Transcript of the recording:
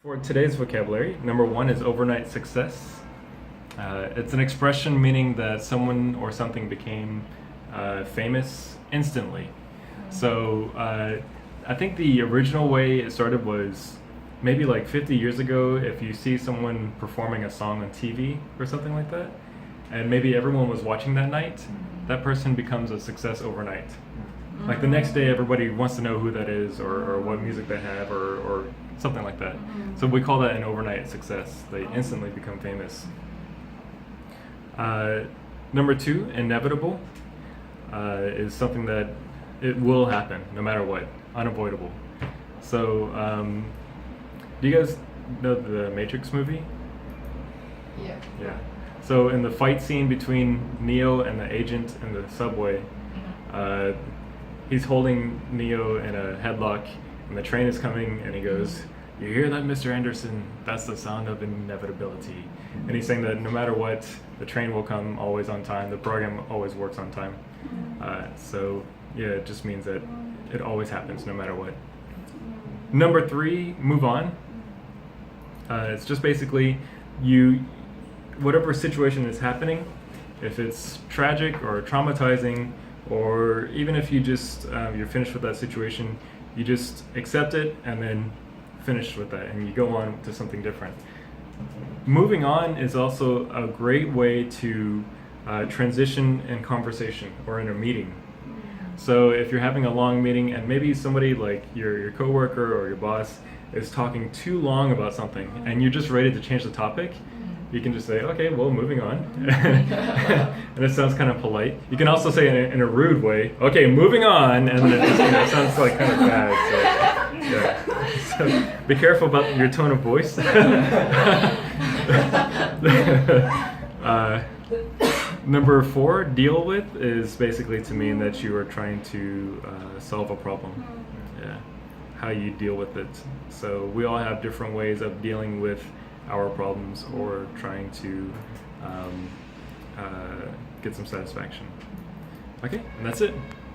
For today's vocabulary, number one is overnight success. It's an expression meaning that someone or something became famous instantly. So I think the original way it started was maybe like 50 years ago. If you see someone performing a song on TV or something like that, and maybe everyone was watching that night, that person becomes a success overnight. Like the next day, everybody wants to know who that is or what music they have or something like that. So we call that an overnight success. They instantly become famous. Number two, inevitable, is something that it will happen no matter what, unavoidable. So do you guys know the Matrix movie? Yeah. Yeah. So in the fight scene between Neo and the agent in the subway, he's holding Neo in a headlock, and the train is coming, and he goes, "You hear that, Mr. Anderson? That's the sound of inevitability." And he's saying that no matter what, the train will come always on time. The program always works on time. So yeah, it just means that it always happens no matter what. Number three, move on. It's just basically whatever situation is happening, if it's tragic or traumatizing, or even if you just you're finished with that situation, you just accept it and then finish with that, and you go on to something different. Moving on is also a great way to transition in conversation or in a meeting. So if you're having a long meeting and maybe somebody like your coworker or your boss is talking too long about something and you're just ready to change the topic, you can just say, "Okay, well, moving on." And it sounds kind of polite. You can also say in a rude way, "Okay, moving on," and then it sounds like kind of bad. So, yeah. So be careful about your tone of voice. Number four, deal with, is basically to mean that you are trying to solve a problem. Yeah, how you deal with it. So we all have different ways of dealing with our problems or trying to get some satisfaction. Okay, and that's it.